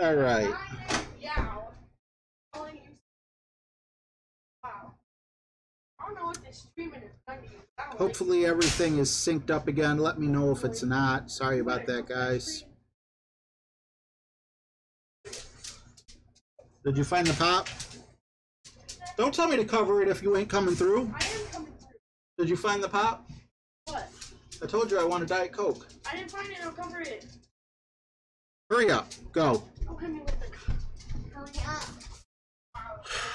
All right. Yeah. Wow. I don't know what this streaming is done to you. Hopefully everything is synced up again. Let me know if it's not. Sorry about that, guys. Did you find the pop? Don't tell me to cover it if you ain't coming through. I am coming through. Did you find the pop? What? I told you I want a Diet Coke. I didn't find it. I'll cover it. Hurry up. Go. Don't hit me with the... Hurry up.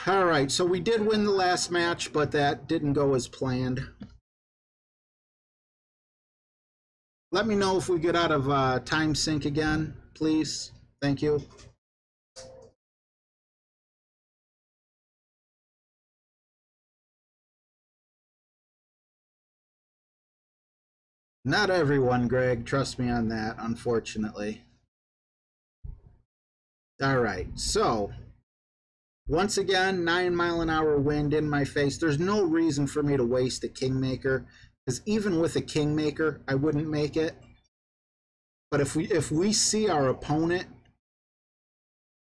All right, so we did win the last match, but that didn't go as planned. Let me know if we get out of time sync again, please. Thank you. Not everyone, Greg. Trust me on that, unfortunately. All right, so once again, 9-mile-an-hour wind in my face. There's no reason for me to waste a Kingmaker, because even with a Kingmaker, I wouldn't make it. But if we see our opponent,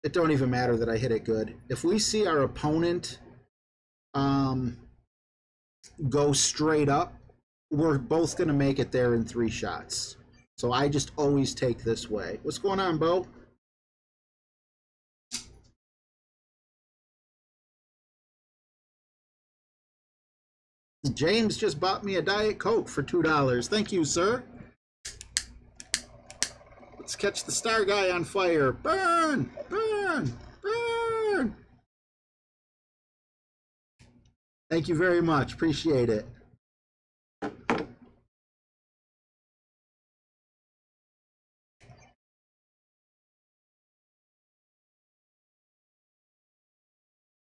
it don't even matter that I hit it good. If we see our opponent go straight up, we're both going to make it there in 3 shots. So I just always take this way. What's going on, Bo? James just bought me a Diet Coke for $2. Thank you, sir. Let's catch the star guy on fire. Burn! Burn! Burn! Thank you very much. Appreciate it.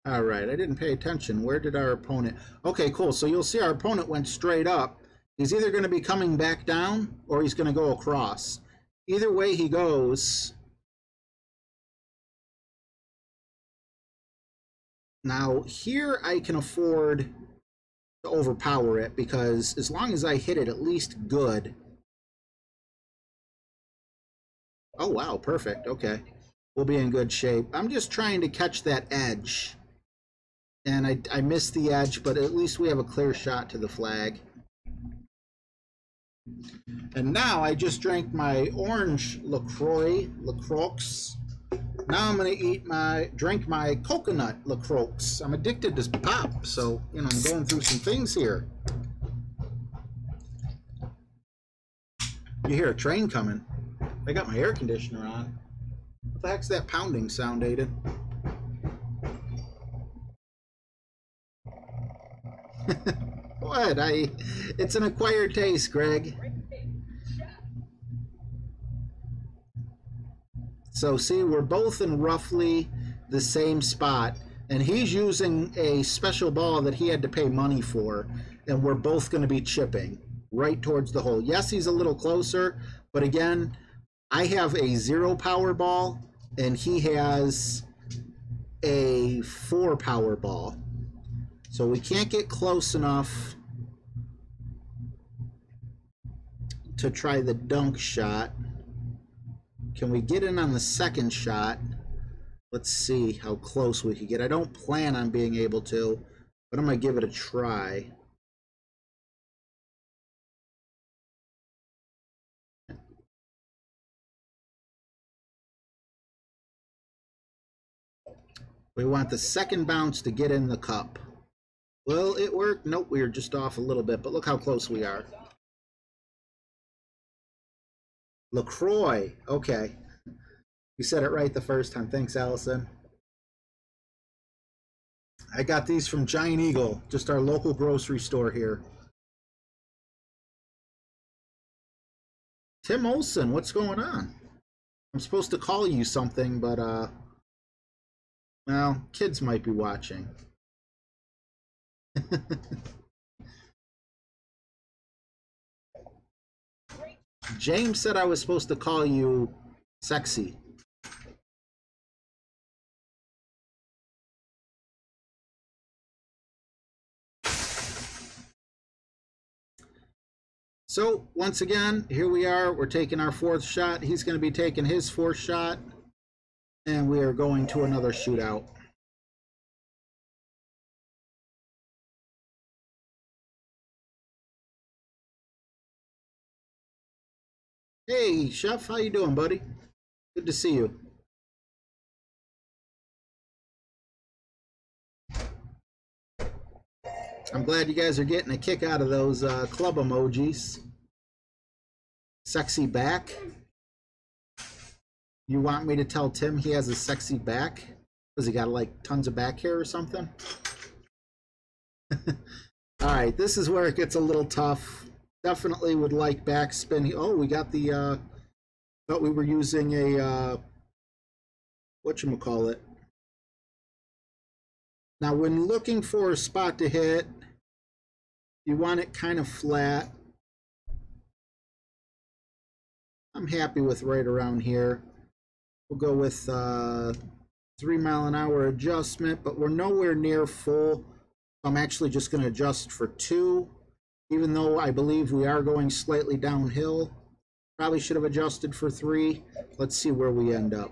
All right, I didn't pay attention. Where did our opponent... Okay, cool. So you'll see our opponent went straight up. He's either going to be coming back down or he's going to go across. Either way he goes... Now, here I can afford to overpower it because as long as I hit it at least good... Oh, wow, perfect. Okay. We'll be in good shape. I'm just trying to catch that edge. And I missed the edge, but at least we have a clear shot to the flag. And now I just drank my orange LaCroix. Now I'm going to drink my coconut LaCroix. I'm addicted to pop, so, you know, I'm going through some things here. You hear a train coming. I got my air conditioner on. What the heck's that pounding sound, Aiden? What? It's an acquired taste, Greg. So see, we're both in roughly the same spot, and he's using a special ball that he had to pay money for, and we're both going to be chipping right towards the hole. Yes, he's a little closer, but again, I have a 0 power ball, and he has a 4 power ball. So we can't get close enough to try the dunk shot. Can we get in on the second shot? Let's see how close we can get. I don't plan on being able to, but I'm going to give it a try. We want the second bounce to get in the cup. Will it work? Nope, we are just off a little bit, but look how close we are. LaCroix. Okay. You said it right the first time. Thanks, Allison. I got these from Giant Eagle, just our local grocery store here. Tim Olson, what's going on? I'm supposed to call you something, but, well, kids might be watching. James said I was supposed to call you sexy. So once again, here we are. We're taking our 4th shot. He's going to be taking his 4th shot. And we are going to another shootout. Hey, Chef, how you doing, buddy? Good to see you. I'm glad you guys are getting a kick out of those club emojis. Sexy back. You want me to tell Tim he has a sexy back? Does he got like tons of back hair or something? Alright, this is where it gets a little tough. Definitely would like backspin. Oh, we got the, thought we were using a, whatchamacallit. Now, when looking for a spot to hit, you want it kind of flat. I'm happy with right around here. We'll go with 3 mile an hour adjustment, but we're nowhere near full. I'm actually just going to adjust for 2, even though I believe we are going slightly downhill. Probably should have adjusted for 3. Let's see where we end up.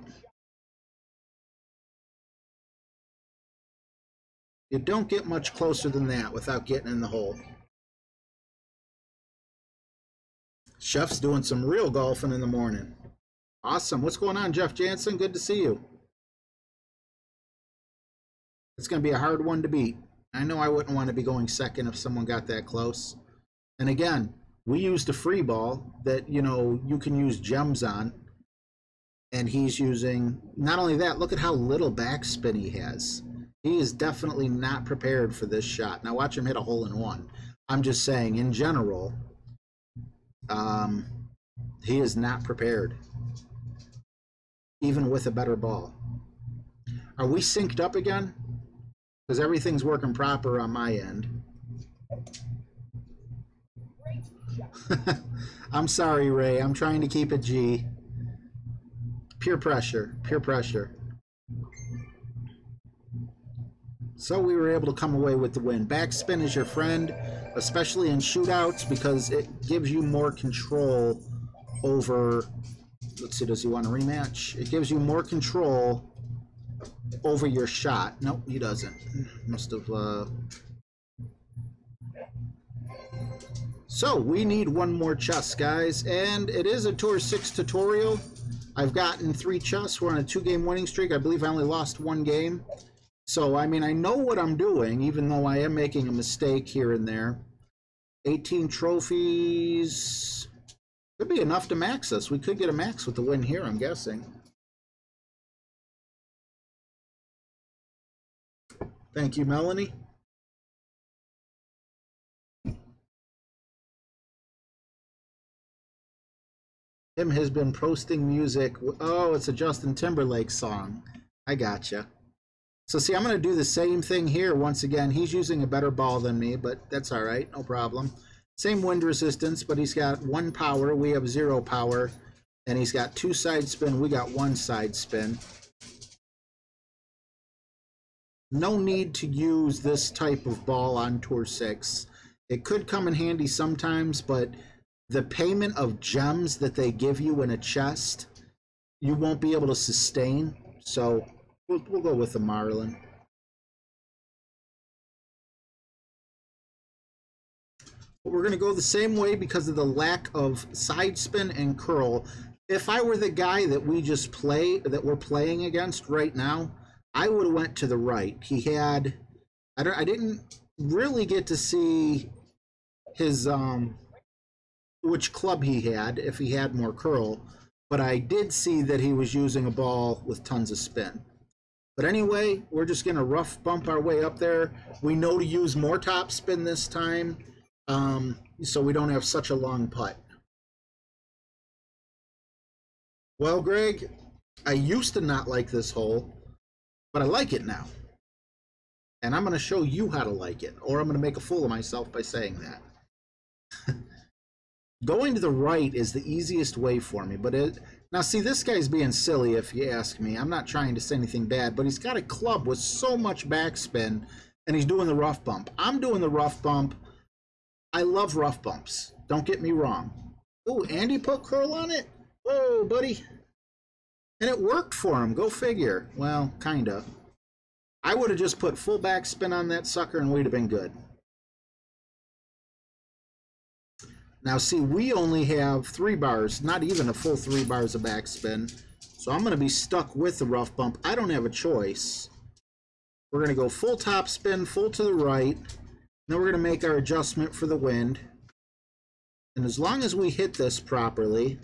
You don't get much closer than that without getting in the hole. Chef's doing some real golfing in the morning. Awesome. What's going on, Jeff Jansen? Good to see you. It's going to be a hard one to beat. I know I wouldn't want to be going second if someone got that close. And again, we used a free ball that, you know, you can use gems on. And he's using, not only that, look at how little backspin he has. He is definitely not prepared for this shot. Now watch him hit a hole-in-one. I'm just saying, in general, he is not prepared, even with a better ball. Are we synced up again? Because everything's working proper on my end. I'm sorry, Ray. I'm trying to keep it G. Peer pressure. Peer pressure. So we were able to come away with the win. Backspin is your friend, especially in shootouts, because it gives you more control over... Let's see, does he want a rematch? It gives you more control over your shot. Nope, he doesn't. Must have... So, we need one more chess, guys. And it is a Tour 6 tutorial. I've gotten 3 chess. We're on a 2-game winning streak. I believe I only lost 1 game. So, I mean, I know what I'm doing, even though I am making a mistake here and there. 18 trophies. Could be enough to max us. We could get a max with the win here, I'm guessing. Thank you, Melanie. Tim has been posting music. Oh, it's a Justin Timberlake song. I gotcha. So see, I'm going to do the same thing here once again. He's using a better ball than me, but that's all right. No problem. Same wind resistance, but he's got 1 power. We have 0 power. And he's got 2 side spin. We got 1 side spin. No need to use this type of ball on Tour 6. It could come in handy sometimes, but the payment of gems that they give you in a chest, you won't be able to sustain. So we'll go with the Marlin. But we're going to go the same way because of the lack of side spin and curl. If I were the guy that we're playing against right now, I would have went to the right. He had, I didn't really get to see his which club he had, if he had more curl, but I did see that he was using a ball with tons of spin. But anyway, we're just going to rough bump our way up there. We know to use more top spin this time, so we don't have such a long putt. Well, Greg, I used to not like this hole, but I like it now. And I'm going to show you how to like it, or I'm going to make a fool of myself by saying that. Going to the right is the easiest way for me, but now see, this guy's being silly if you ask me. I'm not trying to say anything bad, but he's got a club with so much backspin, and he's doing the rough bump. I'm doing the rough bump. I love rough bumps. Don't get me wrong. Oh, Andy put curl on it? Whoa, buddy. And it worked for him. Go figure. Well, kinda. I would have just put full backspin on that sucker and we'd have been good. Now see, we only have 3 bars, not even a full 3 bars of backspin. So I'm going to be stuck with the rough bump. I don't have a choice. We're going to go full top spin, full to the right. Then we're going to make our adjustment for the wind. And as long as we hit this properly,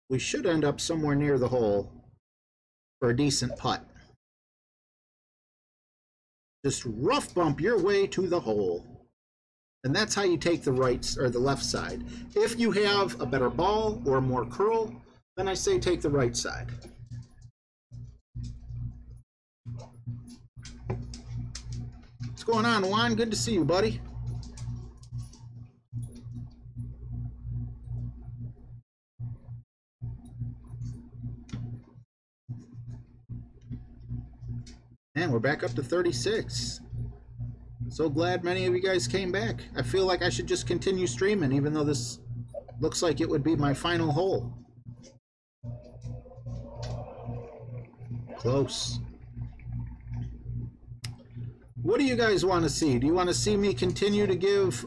we should end up somewhere near the hole for a decent putt. Just rough bump your way to the hole. And that's how you take the right or the left side. If you have a better ball or more curl, then I say take the right side. What's going on, Juan? Good to see you, buddy. And we're back up to 36. So glad many of you guys came back. I feel like I should just continue streaming, even though this looks like it would be my final hole. Close. What do you guys want to see? Do you want to see me continue to give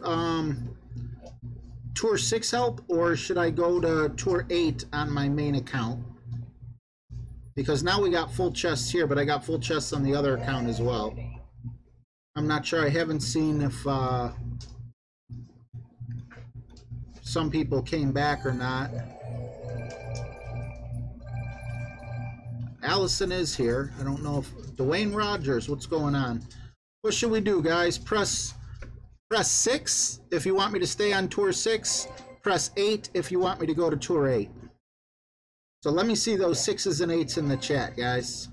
Tour 6 help, or should I go to Tour 8 on my main account? Because now we got full chests here, but I got full chests on the other account as well. I'm not sure. I haven't seen if some people came back or not. Allison is here. I don't know if Dwayne Rogers, what's going on? What should we do, guys? Press 6 if you want me to stay on Tour 6. Press 8 if you want me to go to Tour 8. So let me see those 6s and 8s in the chat, guys.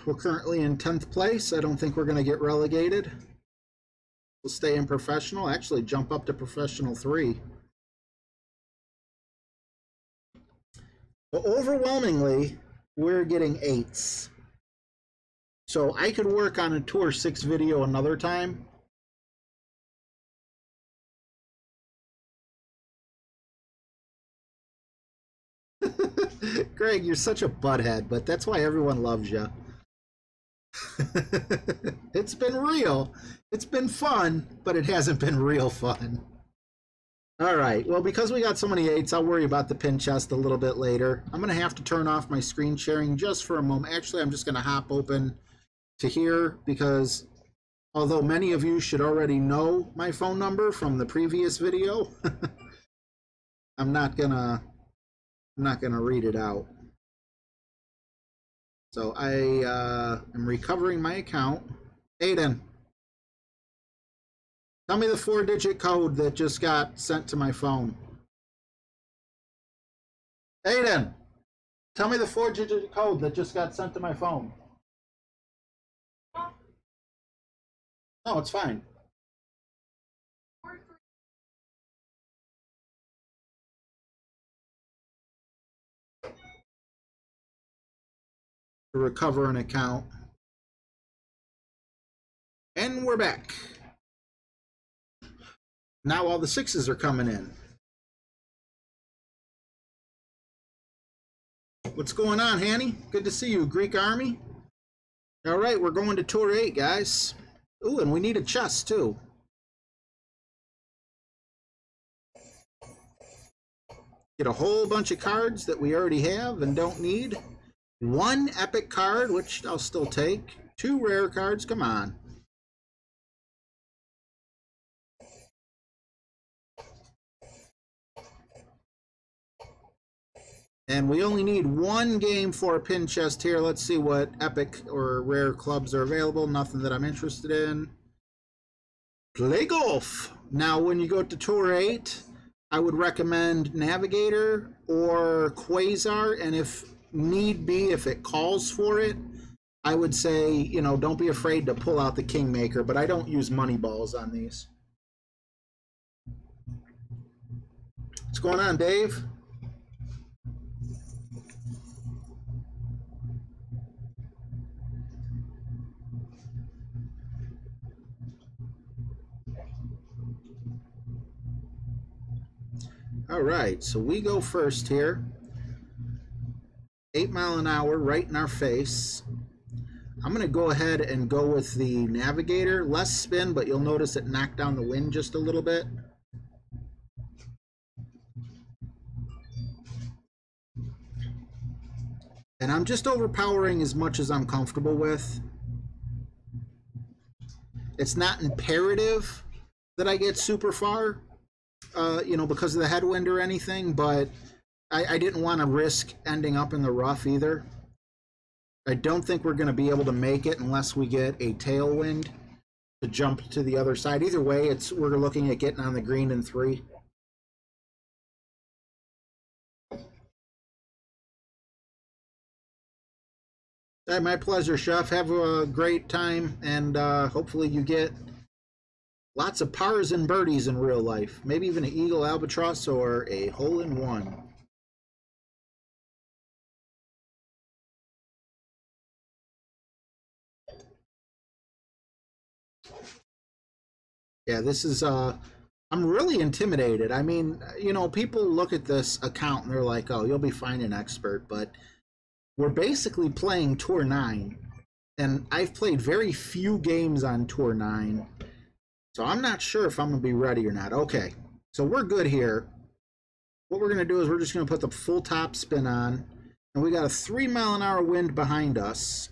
We're currently in 10th place. I don't think we're going to get relegated. We'll stay in professional. Actually, jump up to professional 3. But overwhelmingly, we're getting 8s. So I could work on a Tour 6 video another time. Greg, you're such a butthead, but that's why everyone loves you. It's been real. It's been fun, but it hasn't been real fun. All right, well, because we got so many 8s, I'll worry about the pin chest a little bit later. I'm going to have to turn off my screen sharing just for a moment. Actually, I'm just going to hop open to here because although many of you should already know my phone number from the previous video, I'm not gonna read it out. So I am recovering my account. Aiden, tell me the 4-digit code that just got sent to my phone. Aiden, tell me the 4-digit code that just got sent to my phone. No, it's fine. To recover an account. And we're back. Now all the 6s are coming in. What's going on, Hanny? Good to see you, Greek Army. All right, we're going to Tour 8, guys. Ooh, and we need a chest, too. Get a whole bunch of cards that we already have and don't need. 1 epic card, which I'll still take. 2 rare cards, come on. And we only need 1 game for a pin chest here. Let's see what epic or rare clubs are available. Nothing that I'm interested in. Play golf. Now, when you go to Tour 8, I would recommend Navigator or Quasar. And if need be, if it calls for it, I would say, you know, don't be afraid to pull out the Kingmaker, but I don't use money balls on these. What's going on, Dave? All right, so we go first here. 8 mile an hour right in our face. I'm going to go ahead and go with the Navigator. Less spin, but you'll notice it knocked down the wind just a little bit. And I'm just overpowering as much as I'm comfortable with. It's not imperative that I get super far, you know, because of the headwind or anything, but I didn't want to risk ending up in the rough either. I don't think we're going to be able to make it unless we get a tailwind to jump to the other side. Either way, we're looking at getting on the green in 3. My pleasure, Chef. Have a great time, and hopefully you get lots of pars and birdies in real life. Maybe even an eagle, albatross, or a hole-in-one. Yeah, this is, I'm really intimidated. I mean, you know, people look at this account and they're like, oh, you'll be fine, an expert, but we're basically playing Tour 9, and I've played very few games on Tour 9, so I'm not sure if I'm going to be ready or not. Okay, so we're good here. What we're going to do is we're just going to put the full top spin on, and we got a 3 mile an hour wind behind us.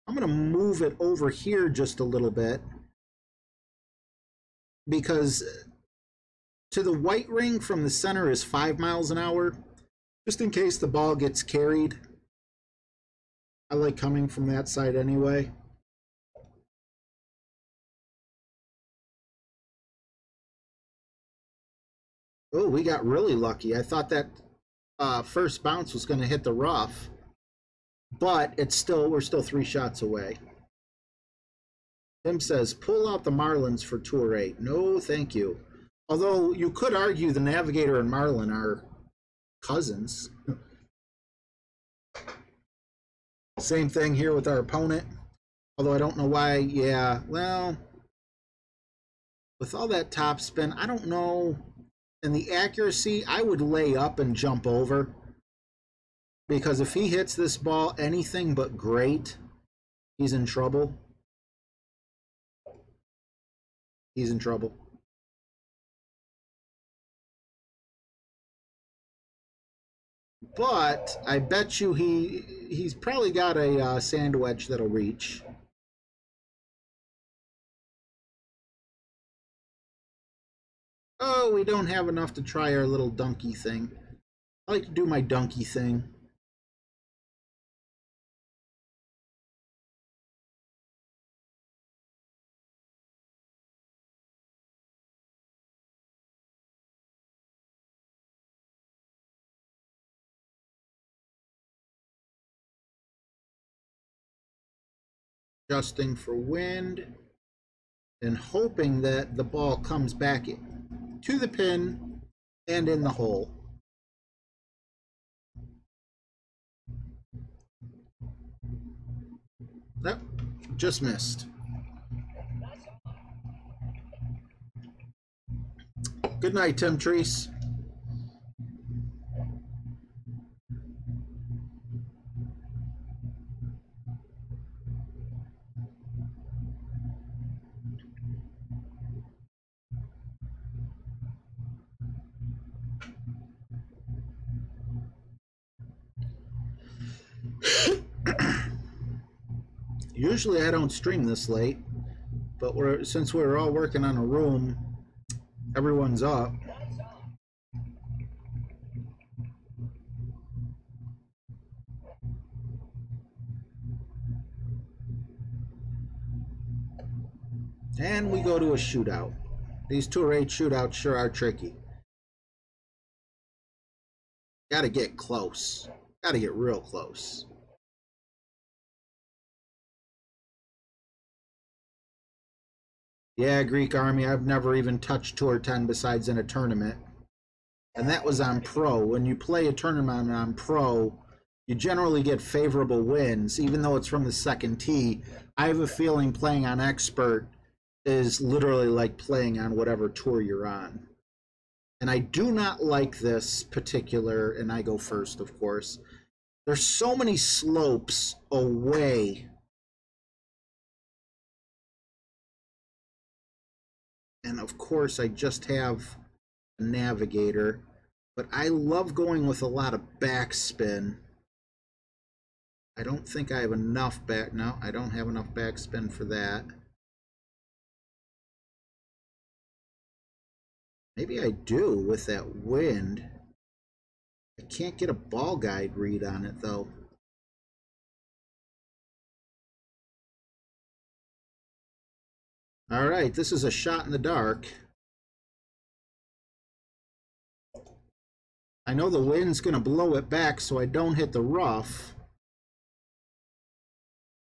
I'm going to move it over here just a little bit, because to the white ring from the center is 5 miles an hour, just in case the ball gets carried. I like coming from that side anyway. Oh, we got really lucky. I thought that first bounce was going to hit the rough, but we're still 3 shots away. Tim says, pull out the Marlins for Tour 8. No, thank you. Although you could argue the Navigator and Marlin are cousins. Same thing here with our opponent. Although I don't know why, yeah, well, with all that top spin, I don't know. And the accuracy, I would lay up and jump over. Because if he hits this ball anything but great, he's in trouble. He's in trouble. But I bet you he's probably got a sand wedge that'll reach. Oh, we don't have enough to try our little donkey thing. I like to do my donkey thing. Adjusting for wind and hoping that the ball comes back to the pin and in the hole. Nope, just missed. Good night, Tim Treese. Usually I don't stream this late, but since we're all working on a room, everyone's up. And we go to a shootout. These Tour 8 shootouts sure are tricky. Gotta get close. Gotta get real close. Yeah, Greek Army, I've never even touched Tour 10 besides in a tournament. And that was on Pro. When you play a tournament on Pro, you generally get favorable wins, even though it's from the second tee. I have a feeling playing on Expert is literally like playing on whatever tour you're on. And I do not like this particular, and I go first, of course. There's so many slopes away. And of course, I just have a navigator, but I love going with a lot of backspin. I don't think I have enough no, I don't have enough backspin for that. Maybe I do with that wind. I can't get a ball guide read on it though. All right, this is a shot in the dark. I know the wind's going to blow it back so I don't hit the rough.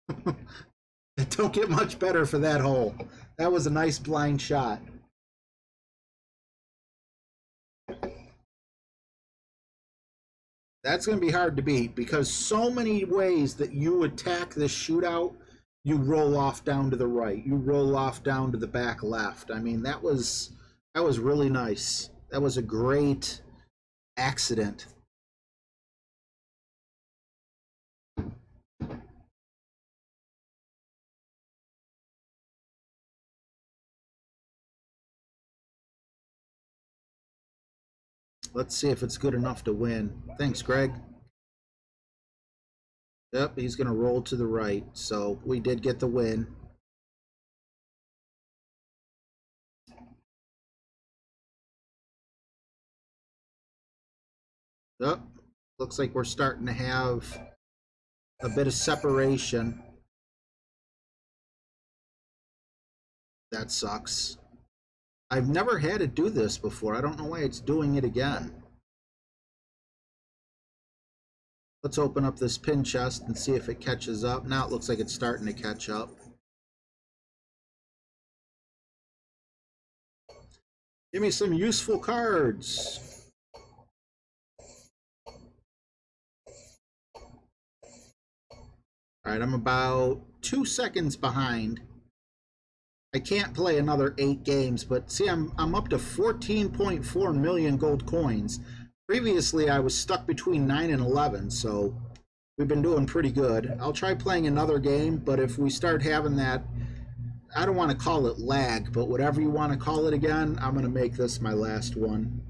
It don't get much better for that hole. That was a nice blind shot. That's going to be hard to beat because so many ways that you attack this shootout, you roll off down to the right, you roll off down to the back left. I mean, that was really nice. That was a great accident. Let's see if it's good enough to win. Thanks, Greg. Yep, he's going to roll to the right. So we did get the win. Yep, looks like we're starting to have a bit of separation. That sucks. I've never had it do this before. I don't know why it's doing it again. Let's open up this pin chest and see if it catches up. Now it looks like it's starting to catch up. Give me some useful cards. All right, I'm about 2 seconds behind. I can't play another 8 games, but see, I'm up to 14.4 million gold coins. Previously, I was stuck between 9 and 11, so we've been doing pretty good. I'll try playing another game, but if we start having that, I don't want to call it lag, but whatever you want to call it again, I'm going to make this my last one.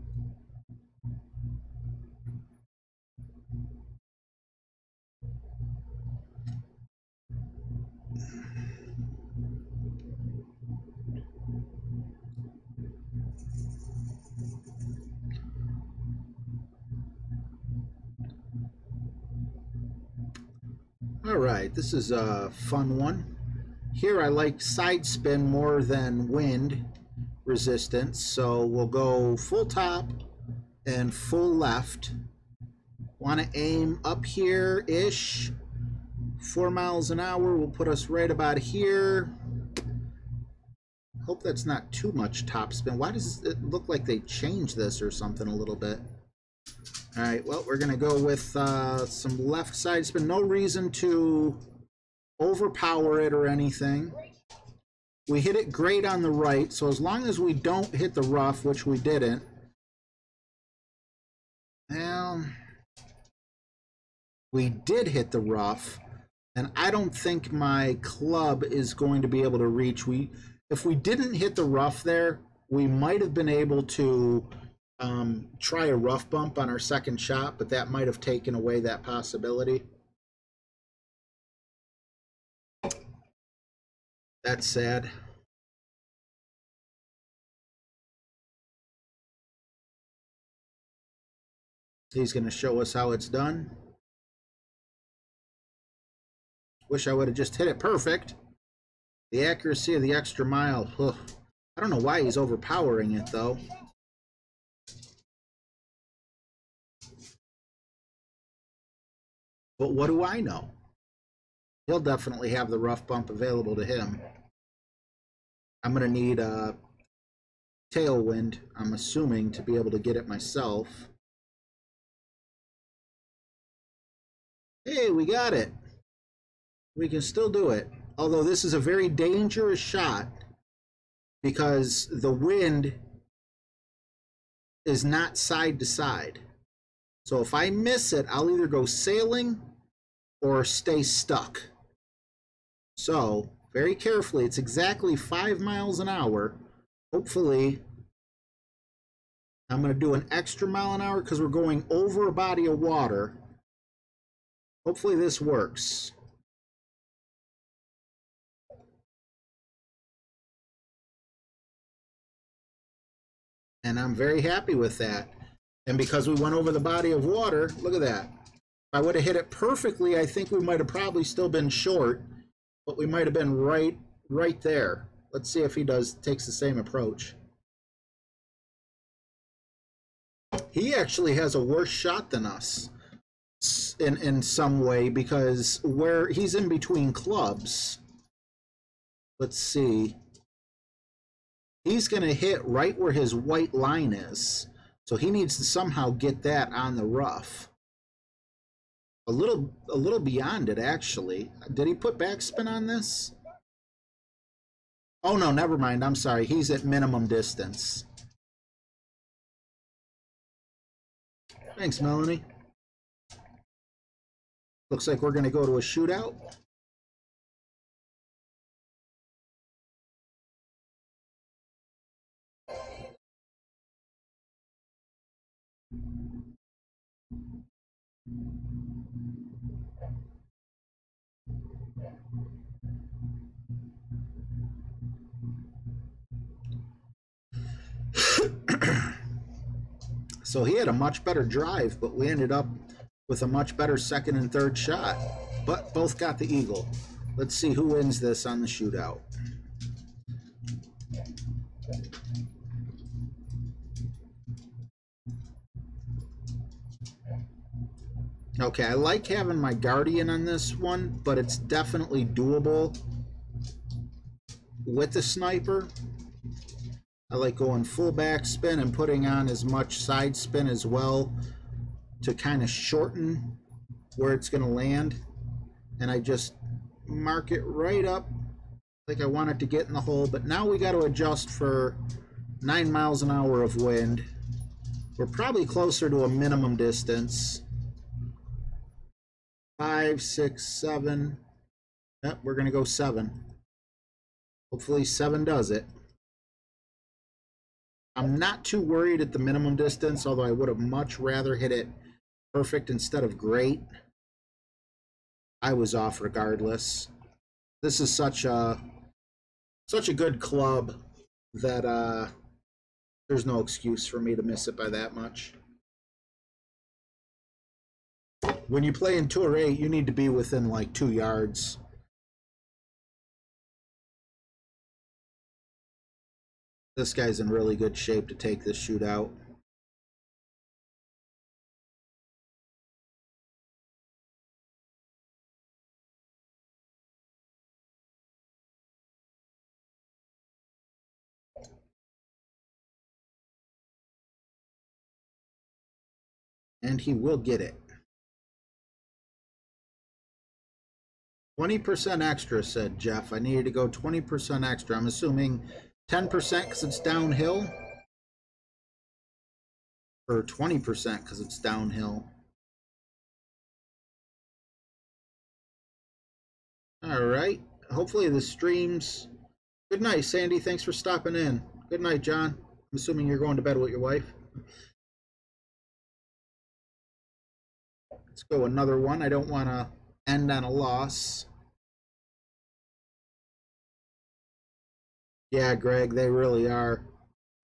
All right, this is a fun one. Here I like side spin more than wind resistance, so we'll go full top and full left. Want to aim up here-ish. 4 miles an hour will put us right about here. Hope that's not too much top spin. Why does it look like they changed this or something a little bit? All right, well, we're going to go with some left side spin. No reason to overpower it or anything. We hit it great on the right, so as long as we don't hit the rough, which we didn't. Well, we did hit the rough, and I don't think my club is going to be able to reach. If we didn't hit the rough there, we might have been able to try a rough bump on our second shot, but that might have taken away that possibility. That's sad. He's going to show us how it's done. Wish I would have just hit it perfect. The accuracy of the extra mile. Ugh. I don't know why he's overpowering it, though. But what do I know? He'll definitely have the rough bump available to him. I'm going to need a tailwind, I'm assuming, to be able to get it myself. Hey, we got it. We can still do it. Although this is a very dangerous shot because the wind is not side to side. So if I miss it, I'll either go sailing or stay stuck. So very carefully, it's exactly 5 miles an hour. Hopefully, I'm going to do an extra mile an hour because we're going over a body of water. Hopefully this works. And I'm very happy with that. And because we went over the body of water, look at that. If I would have hit it perfectly, I think we might have probably still been short, but we might have been right there. Let's see if he takes the same approach. He actually has a worse shot than us in some way because where he's in between clubs. Let's see. He's going to hit right where his white line is. So he needs to somehow get that on the rough. A little beyond it, actually. Did he put backspin on this? Oh, no, never mind. I'm sorry. He's at minimum distance. Thanks, Melanie. Looks like we're going to go to a shootout. So he had a much better drive, but we ended up with a much better second and third shot. But both got the eagle. Let's see who wins this on the shootout. Okay, I like having my Guardian on this one, but it's definitely doable with the sniper. I like going full backspin and putting on as much side spin as well to kind of shorten where it's going to land. And I just mark it right up like I want it to get in the hole. But now we got to adjust for 9 miles an hour of wind. We're probably closer to a minimum distance. 5, 6, 7. Yep, we're going to go 7. Hopefully 7 does it. I'm not too worried at the minimum distance, although I would have much rather hit it perfect instead of great. I was off regardless. This is such a good club that there's no excuse for me to miss it by that much. When you play in Tour 8, you need to be within like 2 yards. This guy's in really good shape to take this shootout. And he will get it. 20% extra, said Jeff. I needed to go 20% extra. I'm assuming 10% because it's downhill, or 20% because it's downhill. All right. Hopefully the streams. Good night, Sandy. Thanks for stopping in. Good night, John. I'm assuming you're going to bed with your wife. Let's go another one. I don't want to end on a loss. Yeah, Greg, they really are.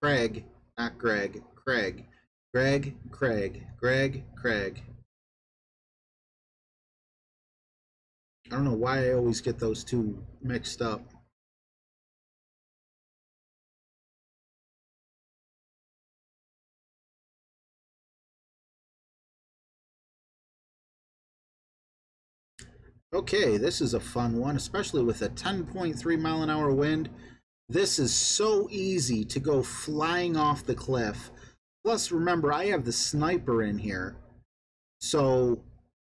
Craig, not Greg. Craig. Greg, Craig. Greg, Craig. I don't know why I always get those two mixed up. Okay, this is a fun one, especially with a 10.3 mile an hour wind. This is so easy to go flying off the cliff. Plus, remember, I have the sniper in here. So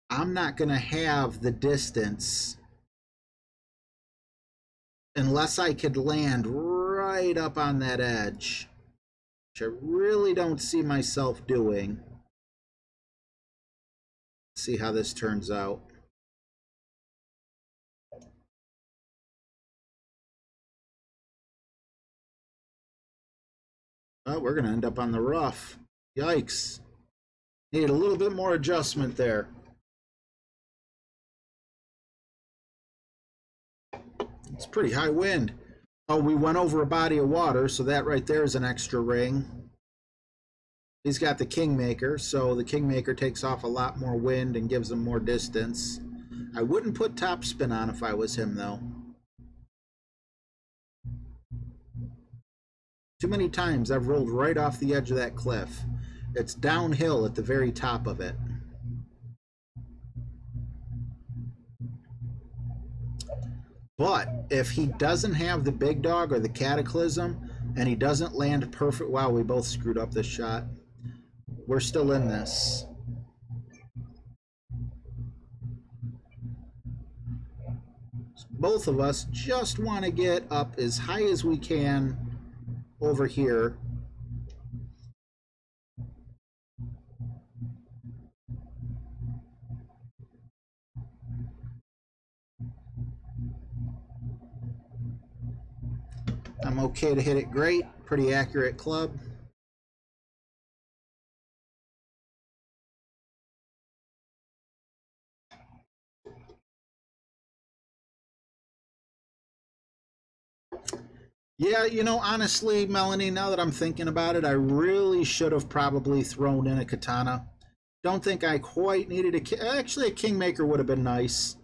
I'm not going to have the distance unless I could land right up on that edge, which I really don't see myself doing. Let's see how this turns out. Oh, we're going to end up on the rough. Yikes. Need a little bit more adjustment there. It's pretty high wind. Oh, we went over a body of water, so that right there is an extra ring. He's got the Kingmaker, so the Kingmaker takes off a lot more wind and gives him more distance. I wouldn't put top spin on if I was him, though. Too many times I've rolled right off the edge of that cliff. It's downhill at the very top of it. But if he doesn't have the big dog or the Cataclysm, and he doesn't land perfect, wow, we both screwed up this shot. We're still in this. Both of us just want to get up as high as we can over here. I'm okay to hit it great. Pretty accurate club. Yeah, you know, honestly, Melanie, now that I'm thinking about it, I really should have probably thrown in a katana. Don't think I quite needed a... Actually, a Kingmaker would have been nice,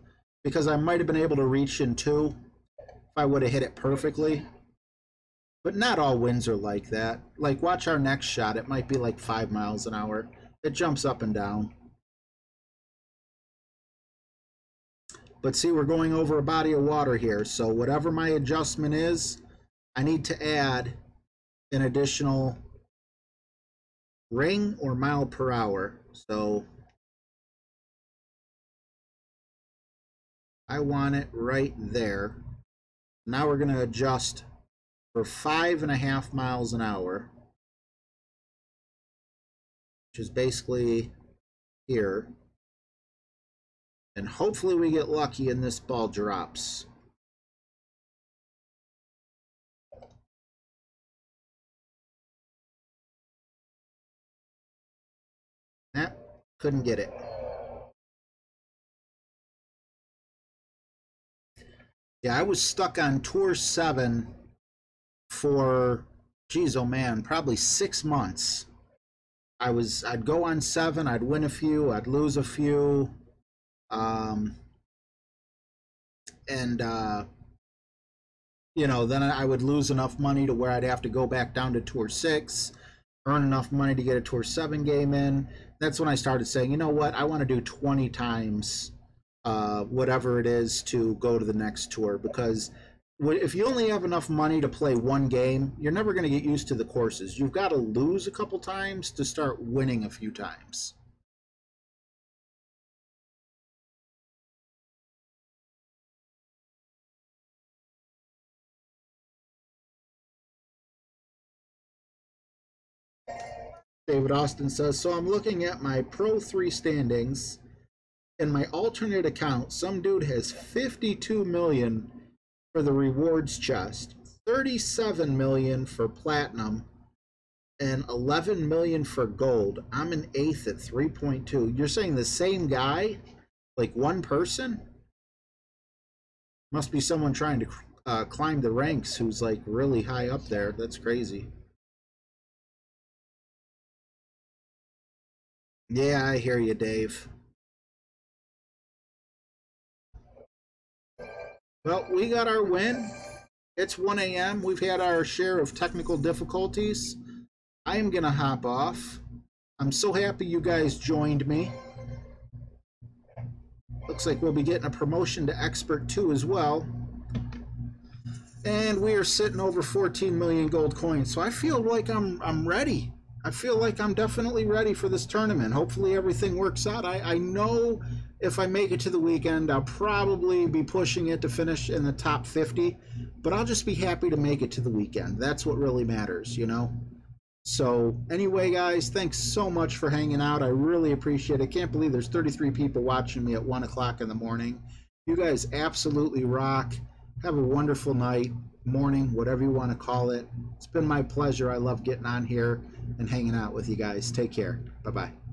because I might have been able to reach in two if I would have hit it perfectly. But not all winds are like that. Like, watch our next shot. It might be like 5 miles an hour. It jumps up and down. But see, we're going over a body of water here, so whatever my adjustment is, I need to add an additional ring or mile per hour. So I want it right there. Now we're going to adjust for 5.5 miles an hour, which is basically here. And hopefully we get lucky and this ball drops. Couldn't get it. Yeah, I was stuck on Tour 7 for, geez, oh man, probably 6 months. I'd go on 7, I'd win a few, I'd lose a few. You know, then I would lose enough money to where I'd have to go back down to Tour 6, earn enough money to get a Tour 7 game in. That's when I started saying, you know what, I want to do 20 times whatever it is to go to the next tour, because if you only have enough money to play one game, you're never going to get used to the courses. You've got to lose a couple times to start winning a few times. David Austin says, so I'm looking at my Pro 3 standings. In my alternate account, some dude has 52 million for the rewards chest, 37 million for platinum, and 11 million for gold. I'm in 8th at 3.2. You're saying the same guy? Like one person? Must be someone trying to climb the ranks who's like really high up there. That's crazy. Yeah, I hear you, Dave. Well, we got our win. It's 1 a.m. We've had our share of technical difficulties. I am going to hop off. I'm so happy you guys joined me. Looks like we'll be getting a promotion to Expert 2 as well. And we are sitting over 14 million gold coins. So I feel like I'm ready. I feel like I'm definitely ready for this tournament. Hopefully everything works out. I know if I make it to the weekend, I'll probably be pushing it to finish in the top 50, but I'll just be happy to make it to the weekend. That's what really matters, you know? So anyway, guys, thanks so much for hanging out. I really appreciate it. Can't believe there's 33 people watching me at 1 o'clock in the morning. You guys absolutely rock. Have a wonderful night, morning, whatever you want to call it. It's been my pleasure. I love getting on here and hanging out with you guys. Take care. Bye-bye.